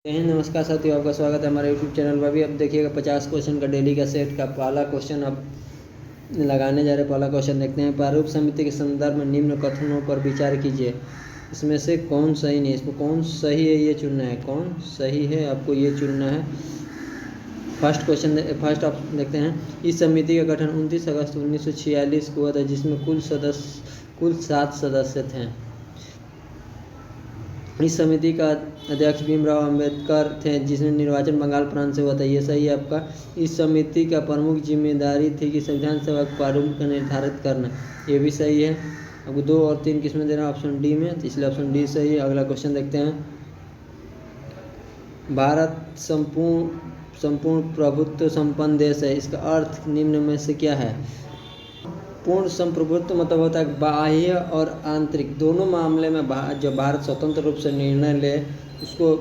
नमस्कार साथियों, आपका स्वागत है हमारे यूट्यूब चैनल पर भी। अब देखिएगा 50 क्वेश्चन का डेली का सेट का पहला क्वेश्चन अब लगाने जा रहे हैं। पहला क्वेश्चन देखते हैं। प्रारूप समिति के संदर्भ में निम्न कथनों पर विचार कीजिए, इसमें से कौन सही नहीं, इसमें कौन सही है ये चुनना है, कौन सही है आपको ये चुनना है। फर्स्ट आप देखते हैं। इस समिति का गठन 29 अगस्त 1946 को हुआ था, जिसमें कुल 7 सदस्य थे। इस समिति का अध्यक्ष भीमराव अंबेडकर थे, जिसमें निर्वाचन बंगाल प्रांत से हुआ था। ये सही है आपका। इस समिति का प्रमुख जिम्मेदारी थी कि संविधान सभा के प्रारूप का निर्धारित करना। ये भी सही है। अब 2 और 3 किसमें देना, ऑप्शन डी में, तो इसलिए ऑप्शन डी सही है। अगला क्वेश्चन देखते हैं। भारत संपूर्ण प्रभुत्व संपन्न देश है, इसका अर्थ निम्न में से क्या है। पूर्ण संप्रभुत्व मतलब होता है बाह्य और आंतरिक दोनों मामले में जो भारत स्वतंत्र रूप से निर्णय ले उसको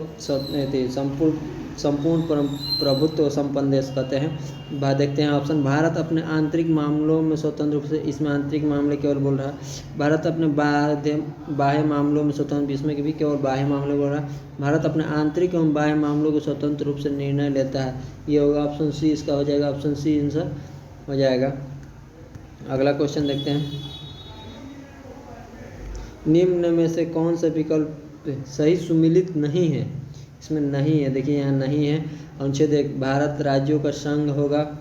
संपूर्ण प्रभुत्व संपन्न देश कहते हैं। देखते हैं ऑप्शन। भारत अपने आंतरिक मामलों में स्वतंत्र रूप से, इसमें आंतरिक मामले केवल बोल रहा है। भारत अपने बाह्य मामलों में स्वतंत्र, इसमें भी केवल बाह्य मामले बोल रहा है। भारत अपने आंतरिक एवं बाह्य मामलों को स्वतंत्र रूप से निर्णय लेता है। ये होगा ऑप्शन सी, इसका हो जाएगा ऑप्शन सी आंसर हो जाएगा। अगला क्वेश्चन देखते हैं। निम्न में से कौन सा विकल्प सही सुमिलित नहीं है। इसमें नहीं है, देखिए यहाँ नहीं है। अनुच्छेद 1 भारत राज्यों का संघ होगा।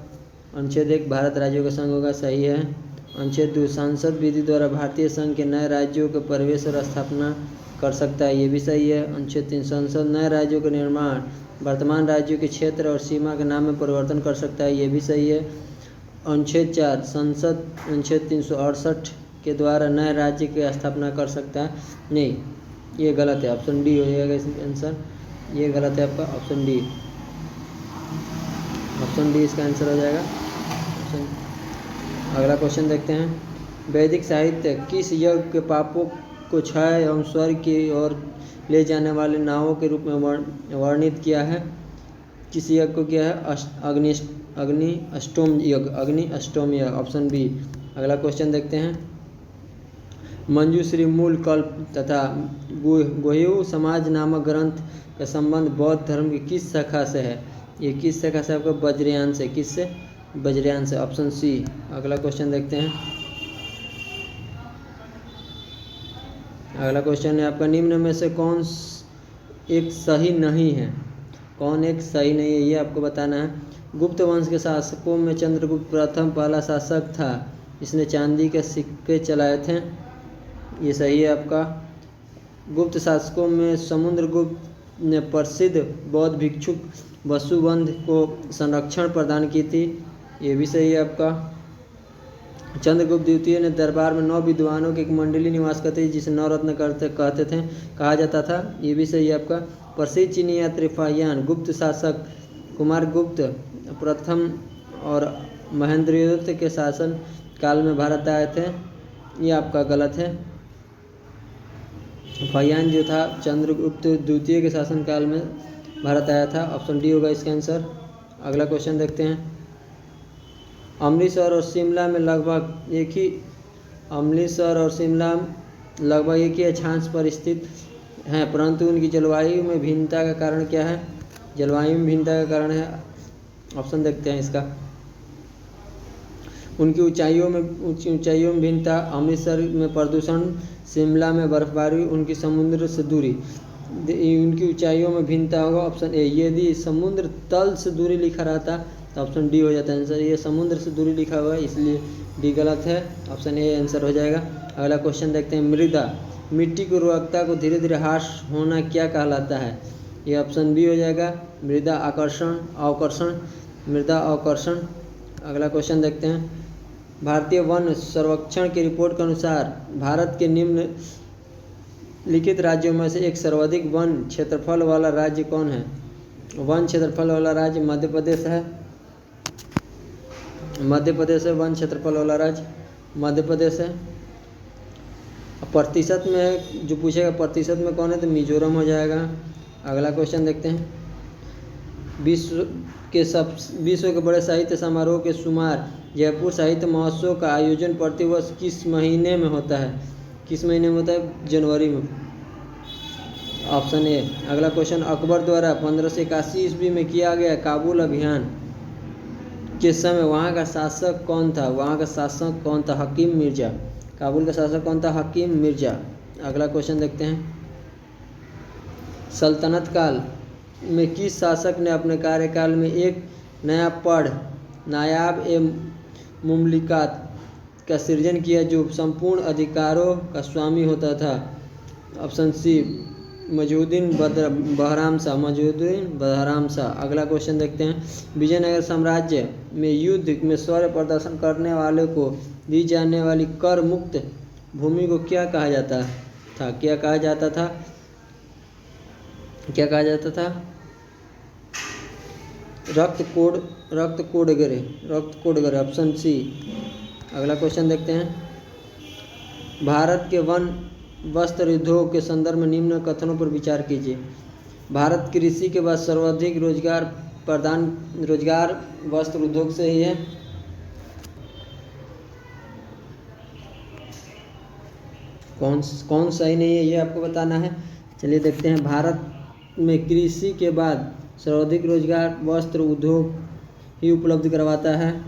अनुच्छेद 1 भारत राज्यों का संघ होगा, सही है। अनुच्छेद 2 सांसद विधि द्वारा भारतीय संघ के नए राज्यों के प्रवेश और स्थापना कर सकता है, ये भी सही है। अनुच्छेद 3 संसद नए राज्यों के निर्माण, वर्तमान राज्यों के क्षेत्र और सीमा के नाम में परिवर्तन कर सकता है, ये भी सही है। अनुच्छेद 4 संसद अनुच्छेद 368 के द्वारा नए राज्य की स्थापना कर सकता है, नहीं, ये गलत है। ऑप्शन डी हो जाएगा इसका आंसर। ये गलत है आपका, ऑप्शन डी इसका आंसर हो जाएगा। अगला क्वेश्चन देखते हैं। वैदिक साहित्य किस यज्ञ के पापों को क्षय एवं स्वर्ग की ओर ले जाने वाले नावों के रूप में वर्णित किया है। किस यज्ञ को किया है, अग्नि अष्टोम यज्ञ, ऑप्शन बी। अगला क्वेश्चन देखते हैं। मंजूश्री मूल कल्प तथा गोह्यू समाज नामक ग्रंथ का संबंध बौद्ध धर्म की किस शाखा से है। ये किस शाखा से आपका, वज्रयान से। किससे, वज्रयान से, ऑप्शन सी। अगला क्वेश्चन देखते हैं। अगला क्वेश्चन है आपका। निम्न में से कौन एक सही नहीं है, कौन एक सही नहीं है ये आपको बताना है। गुप्त वंश के शासकों में चंद्रगुप्त प्रथम पहला शासक था, इसने चांदी के सिक्के चलाए थे, ये सही है आपका। गुप्त शासकों में समुद्रगुप्त ने प्रसिद्ध बौद्ध भिक्षुक वसुबंध को संरक्षण प्रदान की थी, ये भी सही है आपका। चंद्रगुप्त द्वितीय ने दरबार में 9 विद्वानों की एक मंडली निवास करती थी, जिसे नवरत्न कहते थे, कहा जाता था, ये भी सही है आपका। प्रसिद्ध चीनी यात्री फाहियान गुप्त शासक कुमारगुप्त प्रथम और महेंद्रगुप्त के शासन काल में भारत आए थे, ये आपका गलत है। फाहियान जो था चंद्रगुप्त द्वितीय के शासन काल में भारत आया था, ऑप्शन डी होगा इसका आंसर। अगला क्वेश्चन देखते हैं। अमृतसर और शिमला लगभग एक ही अक्षांश पर स्थित हैं, परंतु उनकी जलवायु में भिन्नता का कारण क्या है। जलवायु में भिन्नता का कारण है, ऑप्शन देखते हैं इसका। उनकी ऊंचाइयों में भिन्नता, अमृतसर में प्रदूषण, शिमला में बर्फबारी, उनकी समुद्र से दूरी। उनकी ऊंचाइयों में भिन्नता होगा, ऑप्शन ए। यदि समुद्र तल से दूरी लिखा रहता तो ऑप्शन डी हो जाता है आंसर। ये समुद्र से दूरी लिखा हुआ है, इसलिए डी गलत है, ऑप्शन ए आंसर हो जाएगा। अगला क्वेश्चन देखते हैं। मृदा, मिट्टी की उर्वरकता को धीरे धीरे ह्रास होना क्या कहलाता है। ये ऑप्शन बी हो जाएगा, मृदा अवकर्षण। अगला क्वेश्चन देखते हैं। भारतीय वन सर्वेक्षण की रिपोर्ट के अनुसार भारत के निम्न लिखित राज्यों में से एक सर्वाधिक वन क्षेत्रफल वाला राज्य कौन है। वन क्षेत्रफल वाला राज्य मध्य प्रदेश है। वन क्षेत्रफल वाला राज्य मध्य प्रदेश है। प्रतिशत में जो पूछेगा प्रतिशत में कौन है, तो मिजोरम हो जाएगा। अगला क्वेश्चन देखते हैं। विश्व के बड़े साहित्य समारोह के शुमार जयपुर साहित्य महोत्सव का आयोजन प्रतिवर्ष किस महीने में होता है। किस महीने में होता है, जनवरी में। Option A. अगला क्वेश्चन, अकबर द्वारा 1581 ईस्वी में किया गया काबुल अभियान के समय वहाँ का शासक कौन था? वहाँ का शासक कौन था? हकीम मिर्जा। काबुल का शासक कौन था? हकीम मिर्जा। अगला क्वेश्चन देखते हैं, सल्तनत काल में किस शासक ने अपने कार्यकाल में एक नया पढ़ नायाब ए मुमलिकात का सृजन किया जो संपूर्ण अधिकारों का स्वामी होता था? Option C, Mazuddin Bahram Shah. मजूद्दीन बहराम शाह। अगला क्वेश्चन देखते हैं, विजयनगर साम्राज्य में युद्ध में शौर्य प्रदर्शन करने वाले को दी जाने वाली कर मुक्त भूमि को क्या कहा जाता था? क्या कहा जाता था? क्या कहा जाता था? रक्त कोडगरे। Option C. अगला क्वेश्चन देखते हैं, भारत के वन वस्त्र उद्योग के संदर्भ में निम्न कथनों पर विचार कीजिए। भारत कृषि के बाद सर्वाधिक रोजगार वस्त्र उद्योग से ही है। कौन सही नहीं है ये आपको बताना है। चलिए देखते हैं, भारत में कृषि के बाद सर्वाधिक रोजगार वस्त्र उद्योग ही उपलब्ध करवाता है।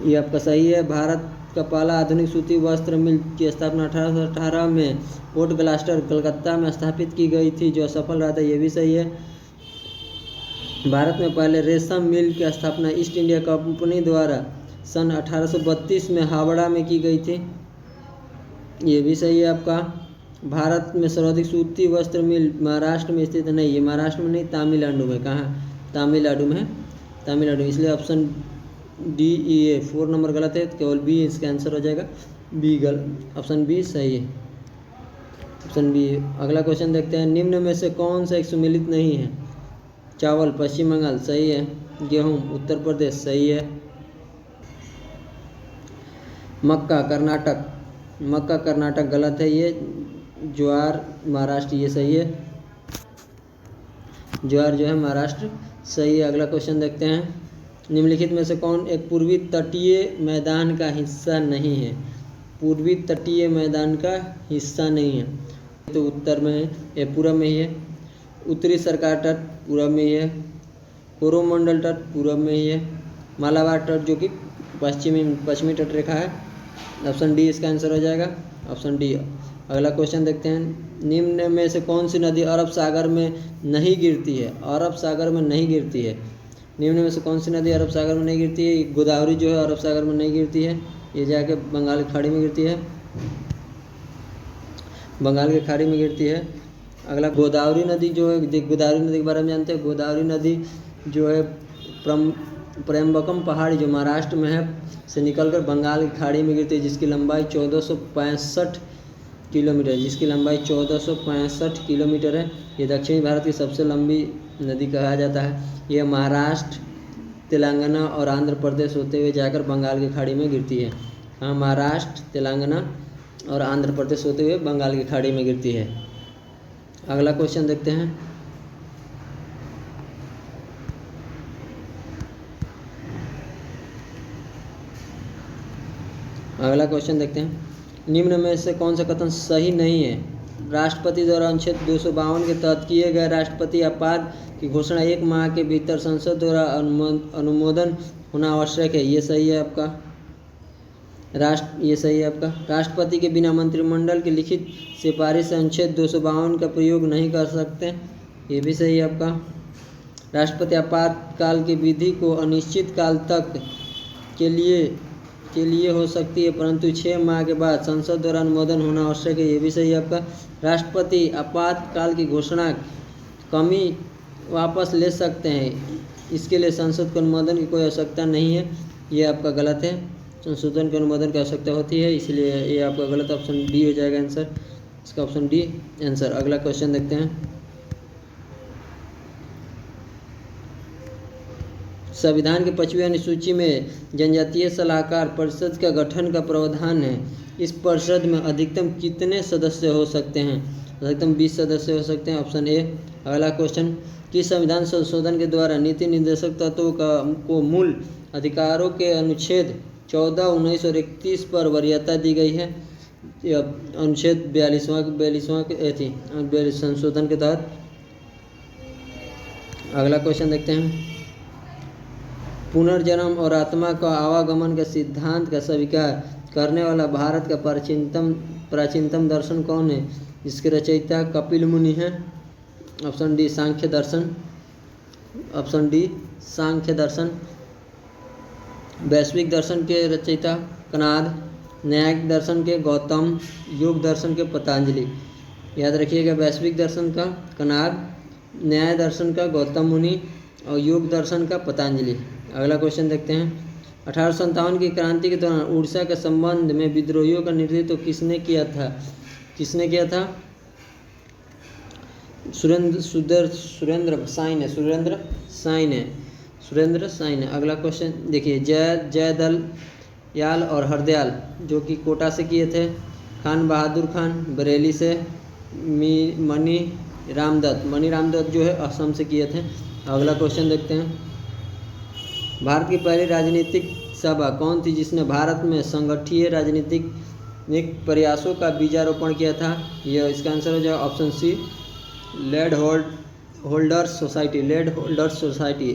ये आपका सही है। भारत का पहला आधुनिक सूती वस्त्र मिल की स्थापना 1818 में पोर्ट ग्लास्टर कलकत्ता में स्थापित की गई थी, जो सफल रहा था। ये भी सही है। भारत में पहले रेशम मिल की स्थापना ईस्ट इंडिया कंपनी द्वारा सन 1832 में हावड़ा में की गई थी। ये भी सही है आपका। भारत में सर्वाधिक सूती वस्त्र मिल महाराष्ट्र में स्थित नहीं है। महाराष्ट्र में नहीं, तमिलनाडु में। कहाँ? तमिलनाडु में है। तमिलनाडु, इसलिए ऑप्शन डी ई ए 4 नंबर गलत है, केवल बी इसका आंसर हो जाएगा। बी गलत, ऑप्शन बी सही है। Option B. अगला क्वेश्चन देखते हैं, निम्न में से कौन सा एक सुमेलित नहीं है? चावल पश्चिम बंगाल सही है। गेहूं उत्तर प्रदेश सही है। मक्का कर्नाटक गलत है। ये ज्वार महाराष्ट्र, ये सही है। ज्वार जो है महाराष्ट्र सही है। अगला क्वेश्चन देखते हैं, निम्नलिखित में से कौन एक पूर्वी तटीय मैदान का हिस्सा नहीं है? पूर्वी तटीय मैदान का हिस्सा नहीं है तो उत्तर में है, ये पूर्व में ही है। उत्तरी सरकार तट पूर्व में ही है। कोरोमंडल तट पूर्व में ही है। मालाबार तट जो कि पश्चिमी तट रेखा है। ऑप्शन डी इसका आंसर हो जाएगा, ऑप्शन डी। अगला क्वेश्चन देखते हैं, निम्न में से कौन सी नदी अरब सागर में नहीं गिरती है? अरब सागर में नहीं गिरती है। निम्न में से कौन सी नदी अरब सागर में नहीं गिरती है? गोदावरी जो है अरब सागर में नहीं गिरती है, ये जाके बंगाल की खाड़ी में गिरती है। बंगाल की खाड़ी में गिरती है। अगला गोदावरी नदी जो है, गोदावरी नदी के बारे में जानते हैं। गोदावरी नदी जो है प्रेमबकम पहाड़ी जो महाराष्ट्र में है से निकलकर बंगाल की खाड़ी में गिरती है, जिसकी लंबाई 1465 किलोमीटर है। जिसकी लंबाई 1465 किलोमीटर है। ये दक्षिणी भारत की सबसे लंबी नदी कहा जाता है। यह महाराष्ट्र, तेलंगाना और आंध्र प्रदेश होते हुए जाकर बंगाल की खाड़ी में गिरती है। हाँ, महाराष्ट्र, तेलंगाना और आंध्र प्रदेश होते हुए बंगाल की खाड़ी में गिरती है। अगला क्वेश्चन देखते हैं, निम्न में से कौन सा कथन सही नहीं है? राष्ट्रपति द्वारा अनुच्छेद 252 के तहत किए गए राष्ट्रपति आपात की घोषणा 1 माह के भीतर संसद द्वारा अनुमोदन होना आवश्यक है। ये सही है आपका। ये सही है आपका। राष्ट्रपति के बिना मंत्रिमंडल की लिखित सिफारिश से अनुच्छेद 252 का प्रयोग नहीं कर सकते। ये भी सही है आपका। राष्ट्रपति आपातकाल की विधि को अनिश्चित काल तक के लिए हो सकती है, परंतु 6 माह के बाद संसद द्वारा अनुमोदन होना आवश्यक है। ये भी सही है आपका। राष्ट्रपति आपातकाल की घोषणा कमी वापस ले सकते हैं, इसके लिए संसद को अनुमोदन की कोई आवश्यकता नहीं है। ये आपका गलत है। संशोधन के अनुमोदन की आवश्यकता होती है, इसलिए ये आपका गलत। ऑप्शन डी हो जाएगा आंसर, इसका ऑप्शन डी आंसर। अगला क्वेश्चन देखते हैं, संविधान की 5वीं अनुसूची में जनजातीय सलाहकार परिषद का गठन का प्रावधान है। इस परिषद में अधिकतम कितने सदस्य हो सकते हैं? अधिकतम 20 सदस्य हो सकते हैं, ऑप्शन ए। अगला क्वेश्चन, किस संविधान संशोधन के द्वारा नीति निर्देशक तत्वों को मूल अधिकारों के अनुच्छेद 14, 19 और 31 पर वरीयता दी गई है? अनुच्छेद 42वां संशोधन के तहत। अगला क्वेश्चन देखते हैं। पुनर्जन्म और आत्मा का आवागमन के सिद्धांत का स्वीकार करने वाला भारत का प्राचीनतम दर्शन कौन है? इसके रचयिता कपिल मुनि हैं। ऑप्शन डी सांख्य दर्शन। ऑप्शन डी सांख्य दर्शन। वैश्विक दर्शन के रचयिता कणाद, न्यायिक दर्शन के गौतम, योग दर्शन के पतंजलि। याद रखिएगा, वैश्विक दर्शन का कणाद, न्याय दर्शन का गौतम मुनि और योग दर्शन का पतंजलि। अगला क्वेश्चन देखते हैं। 1857 की क्रांति के दौरान उड़ीसा के संबंध में विद्रोहियों का नेतृत्व किसने किया था? सुरेंद्र साई ने। अगला क्वेश्चन देखिए। जयदल याल और हरदयाल जो कि कोटा से किए थे। खान बहादुर खान बरेली से। मणि रामदत्त जो है असम से किए थे। अगला क्वेश्चन देखते हैं। भारत की पहली राजनीतिक सभा कौन थी जिसने भारत में संगठीय राजनीतिक प्रयासों का बीजारोपण किया था? यह इसका आंसर हो जाएगा option C land holders society.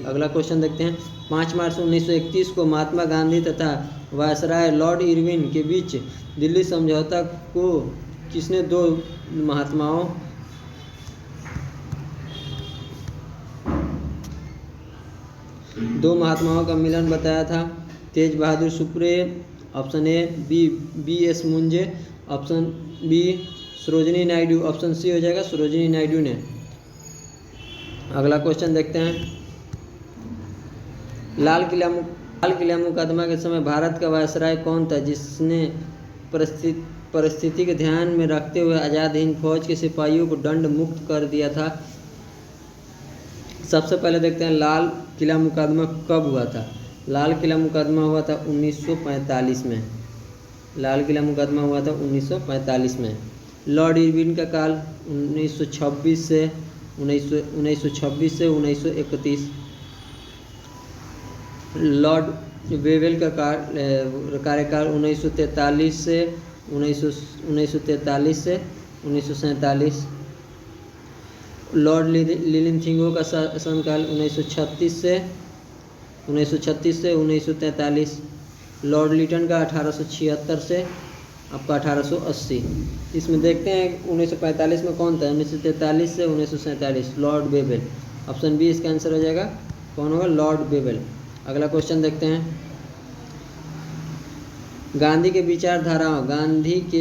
अगला क्वेश्चन देखते हैं। 5 मार्च 1931 को महात्मा गांधी तथा वायसराय लॉर्ड इरविन के बीच दिल्ली समझौता को किसने दो महात्माओं का मिलन बताया था? Tej Bahadur Sapru, option A B S Moonje, option B Sarojini Naidu, option C हो जाएगा सरोजिनी नायडू ने। अगला क्वेश्चन देखते हैं। लाल किला मुकदमा के समय भारत का वायसराय कौन था जिसने परिस्थिति के ध्यान में रखते हुए आज़ाद हिंद फौज के सिपाहियों को दंड मुक्त कर दिया था? सबसे पहले देखते हैं लाल किला मुकदमा कब हुआ था। लाल किला मुकदमा हुआ था 1945 में। लाल किला मुकदमा हुआ था 1945 में। लॉर्ड इरविन का काल 1926 से 1931। लॉर्ड वेवेल का कार्यकाल 1943 से 1947। लॉर्ड लिलिनथिंगो का शासनकाल 1936 से 1943। लॉर्ड लिटन का 1876 से आपका 1880। इसमें देखते हैं 1945 में कौन था? 1943 से 1947 लॉर्ड वेवेल। ऑप्शन बी इसका आंसर हो जाएगा। कौन होगा? Lord Wavell. अगला क्वेश्चन देखते हैं। गांधी के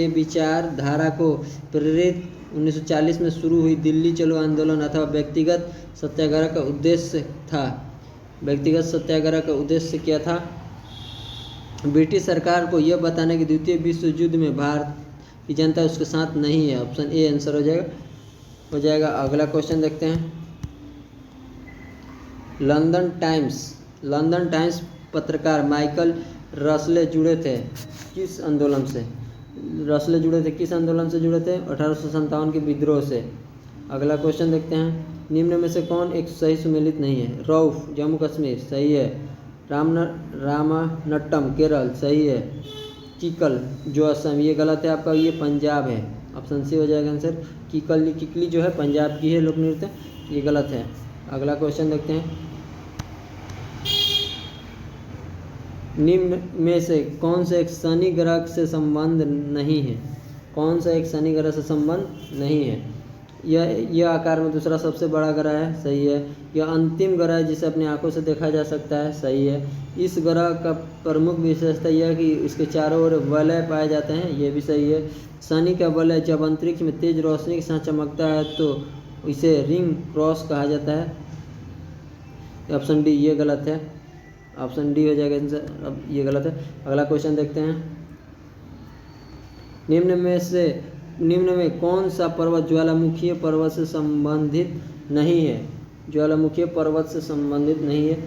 विचारधारा को प्रेरित 1940 में शुरू हुई दिल्ली चलो आंदोलन अथवा व्यक्तिगत सत्याग्रह का उद्देश्य क्या था? ब्रिटिश सरकार को यह बताने कि द्वितीय विश्व युद्ध में भारत की जनता उसके साथ नहीं है। ऑप्शन ए आंसर हो जाएगा। अगला क्वेश्चन देखते हैं। लंदन टाइम्स पत्रकार माइकल रसले जुड़े थे किस आंदोलन से? 1857 के विद्रोह से। अगला क्वेश्चन देखते हैं। निम्न में से कौन एक सही सुमेलित नहीं है? रऊफ जम्मू कश्मीर सही है। रामानट्टम केरल सही है। किकल जो असम ये गलत है आपका, ये पंजाब है। ऑप्शन सी हो जाएगा आंसर। किकली जो है पंजाब की है लोक नृत्य, ये गलत है। अगला क्वेश्चन देखते हैं। निम्न में से कौन से एक शनि ग्रह से संबंध नहीं है? कौन सा एक शनि ग्रह से संबंध नहीं है? यह आकार में दूसरा सबसे बड़ा ग्रह है, सही है। यह अंतिम ग्रह है जिसे अपनी आंखों से देखा जा सकता है, सही है। इस ग्रह का प्रमुख विशेषता यह है कि इसके चारों ओर वलय पाए जाते हैं, यह भी सही है। शनि का वलय जब अंतरिक्ष में तेज रोशनी के साथ चमकता है तो इसे रिंग क्रॉस कहा जाता है। ऑप्शन डी ये गलत है। ऑप्शन डी हो जाएगा आंसर, अब ये गलत है। अगला क्वेश्चन देखते हैं। निम्न में कौन सा पर्वत ज्वालामुखीय पर्वत से संबंधित नहीं है? ज्वालामुखीय पर्वत से संबंधित नहीं है।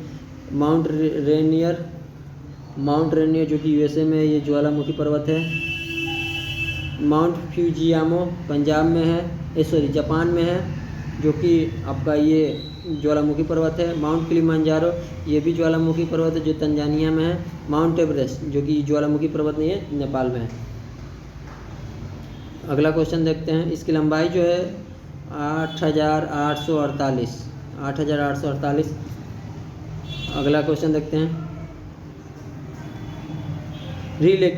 माउंट रेनियर जो कि यूएसए में ये ज्वालामुखी पर्वत है। माउंट फ्यूजियामो पंजाब में है, जापान में है, जो कि आपका ये ज्वालामुखी पर्वत है। माउंट किलिमंजारो ये भी ज्वालामुखी पर्वत है जो तंजानिया में है। माउंट एवरेस्ट जो कि ज्वालामुखी पर्वत नहीं है, नेपाल में है। अगला क्वेश्चन देखते हैं। इसकी लंबाई जो है 8,848। 8,848। अगला क्वेश्चन देखते हैं। रिले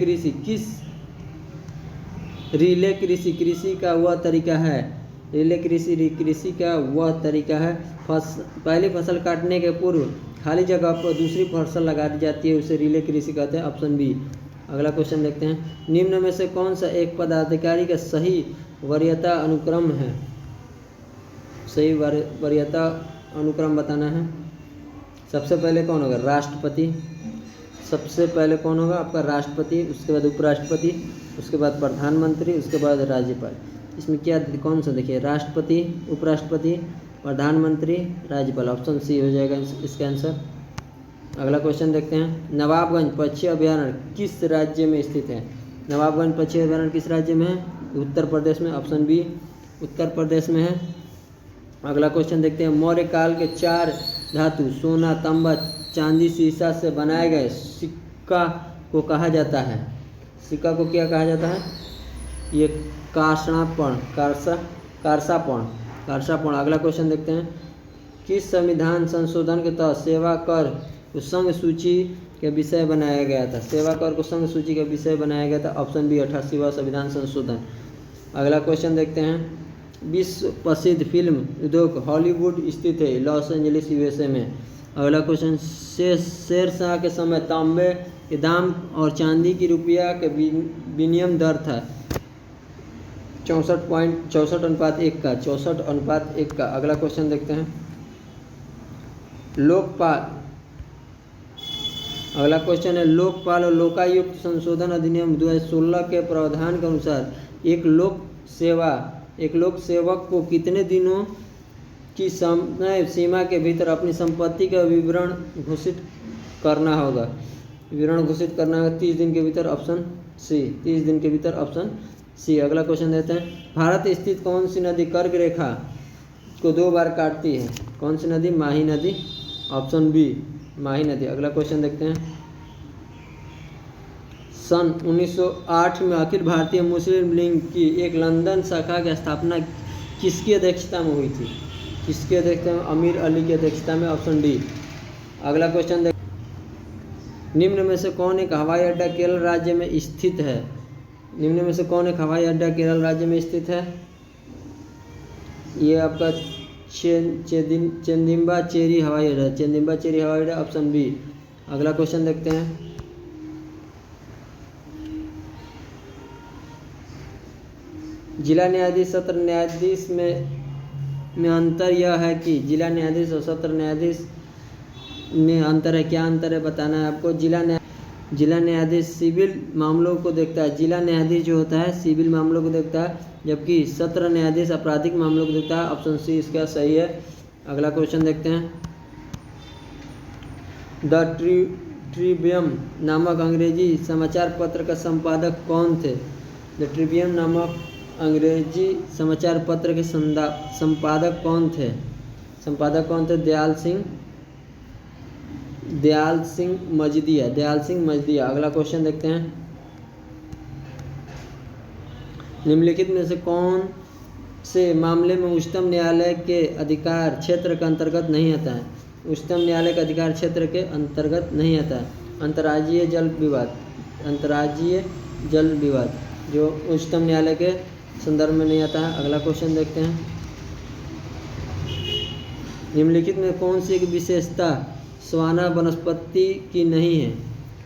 कृषि कृषि का वह तरीका है। रिले कृषि का वह तरीका है पहली फसल काटने के पूर्व खाली जगह पर दूसरी फसल लगा दी जाती है, उसे रिले कृषि कहते हैं। Option B. अगला क्वेश्चन देखते हैं। निम्न में से कौन सा एक पदाधिकारी का सही वरीयता अनुक्रम है? सही वरीयता अनुक्रम बताना है। सबसे पहले कौन होगा? राष्ट्रपति। सबसे पहले कौन होगा आपका? राष्ट्रपति, उसके बाद उपराष्ट्रपति, उसके बाद प्रधानमंत्री, उसके बाद राज्यपाल। इसमें क्या कौन सा देखिए? राष्ट्रपति, उपराष्ट्रपति, प्रधानमंत्री, राज्यपाल। ऑप्शन सी हो जाएगा इसका आंसर। अगला क्वेश्चन देखते हैं। नवाबगंज पक्षी अभयारण्य किस राज्य में स्थित है? नवाबगंज पक्षी अभयारण्य किस राज्य में है? उत्तर प्रदेश में। ऑप्शन बी उत्तर प्रदेश में है। अगला क्वेश्चन देखते हैं। मौर्य काल के 4 धातु सोना, तांबा, चांदी, सीसा से बनाए गए सिक्का को कहा जाता है? सिक्का को क्या कहा जाता है? ये कारसापण। अगला क्वेश्चन देखते हैं। किस संविधान संशोधन के तहत सेवा कर को संघ सूची के विषय बनाया गया था? सेवा कर को संघ सूची के विषय बनाया गया था। ऑप्शन बी 88वां संविधान संशोधन। अगला क्वेश्चन देखते हैं। विश्व प्रसिद्ध फिल्म उद्योग हॉलीवुड स्थित है लॉस एंजलिस यूएसए में। अगला क्वेश्चन। शेरशाह के समय तांबे के दाम और चांदी की रुपया के विनिमय दर था 64:1 का। 64:1 का। अगला क्वेश्चन देखते हैं। लोकपाल। अगला क्वेश्चन है। लोकपाल और लोकायुक्त संशोधन अधिनियम 2016 के प्रावधान के अनुसार एक लोक सेवक को कितने दिनों की समय सीमा के भीतर अपनी संपत्ति का विवरण घोषित करना होगा? 30 दिन के भीतर। ऑप्शन सी 30 दिन के भीतर। Option C. अगला क्वेश्चन देते हैं। भारत स्थित कौन सी नदी कर्क रेखा को 2 बार काटती है? कौन सी नदी? माही नदी। ऑप्शन बी माही नदी। अगला क्वेश्चन देखते हैं। सन 1908 में अखिल भारतीय मुस्लिम लीग की एक लंदन शाखा की स्थापना किसकी अध्यक्षता में हुई थी? किसकी अध्यक्षता में? अमीर अली की अध्यक्षता में। Option D. अगला क्वेश्चन देख। निम्न में से कौन एक हवाई अड्डा केरल राज्य में स्थित है? निम्न में से कौन एक हवाई अड्डा केरल राज्य में स्थित है? ये आपका चेंदिम्बा चेरी हवाई अड्डा। चेंदिम्बा चेरी हवाई अड्डा। Option B. अगला क्वेश्चन देखते हैं। जिला न्यायाधीश सत्र न्यायाधीश में अंतर यह है कि जिला न्यायाधीश और सत्र न्यायाधीश में अंतर है। क्या अंतर है बताना है आपको। जिला न्यायाधीश सिविल मामलों को देखता है। जिला न्यायाधीश जो होता है सिविल मामलों को देखता है, जबकि सत्र न्यायाधीश आपराधिक मामलों को देखता है। ऑप्शन सी इसका सही है। अगला क्वेश्चन देखते हैं। द ट्रिब्यून नामक अंग्रेजी समाचार पत्र का संपादक कौन थे? द ट्रिब्यून नामक अंग्रेजी समाचार पत्र के संपादक कौन थे? दयाल सिंह मजदिया। अगला क्वेश्चन देखते हैं। निम्नलिखित में से कौन से मामले में उच्चतम न्यायालय के अधिकार क्षेत्र के अंतर्गत नहीं आता है? उच्चतम न्यायालय के अधिकार क्षेत्र के अंतर्गत नहीं आता है। अंतर्राज्यीय जल विवाद जो उच्चतम न्यायालय के संदर्भ में नहीं आता है। अगला क्वेश्चन देखते हैं। निम्नलिखित में कौन सी एक विशेषता सवाना वनस्पति की नहीं है?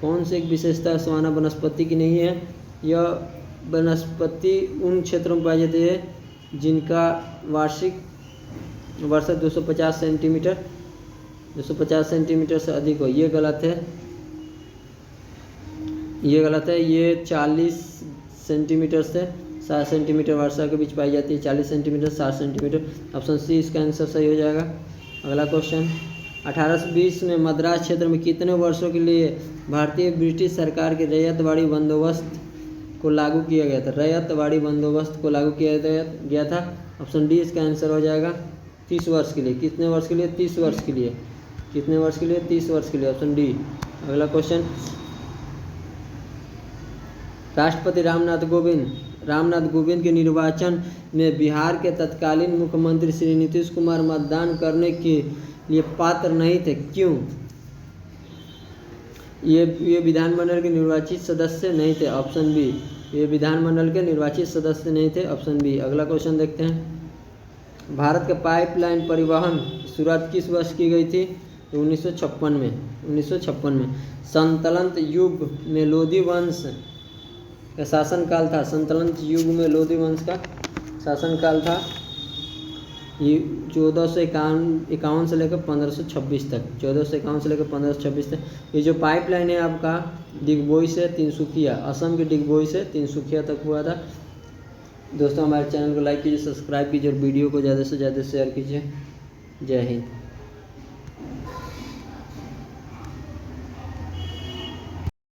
कौन सी एक विशेषता सवाना वनस्पति की नहीं है? यह वनस्पति उन क्षेत्रों में पाई जाती है जिनका वार्षिक वर्षा 250 सेंटीमीटर से अधिक हो। ये गलत है। ये 40 सेंटीमीटर से 60 सेंटीमीटर वर्षा के बीच पाई जाती है। 40 सेंटीमीटर 60 सेंटीमीटर। ऑप्शन सी इसका आंसर सही हो जाएगा। अगला क्वेश्चन। 1820 में मद्रास क्षेत्र में कितने वर्षों के लिए भारतीय ब्रिटिश सरकार के रैयतवाड़ी बंदोबस्त को लागू किया गया था? रैयतवाड़ी बंदोबस्त को लागू किया गया था। ऑप्शन डी इसका आंसर हो जाएगा। 30 वर्ष के लिए। कितने वर्ष के लिए? 30 वर्ष के लिए। कितने वर्ष के लिए? 30 वर्ष के लिए। Option D. अगला क्वेश्चन। राष्ट्रपति रामनाथ कोविंद रामनाथ कोविंद के निर्वाचन में बिहार के तत्कालीन मुख्यमंत्री श्री नीतीश कुमार मतदान करने के लिए पात्र नहीं थे, क्यों? ये विधानमंडल के निर्वाचित सदस्य नहीं थे, ऑप्शन बी। ये विधानमंडल के निर्वाचित सदस्य नहीं थे, ऑप्शन बी। अगला क्वेश्चन देखते हैं। भारत के पाइपलाइन परिवहन की शुरुआत किस वर्ष की गई थी? 1956 में। 1956 में। सल्तनत युग में लोधी वंश का शासनकाल था। सल्तनत युग में लोधी वंश का शासनकाल था। ये 1451 से लेकर 1526 तक। 1451 से लेकर 1526 तक। ये जो पाइपलाइन है आपका डिगबोई से तिनसुकिया, असम के डिगबोई से तिनसुकिया तक हुआ था। दोस्तों हमारे चैनल को लाइक कीजिए, सब्सक्राइब कीजिए और वीडियो को ज़्यादा से ज़्यादा शेयर कीजिए। जय हिंद।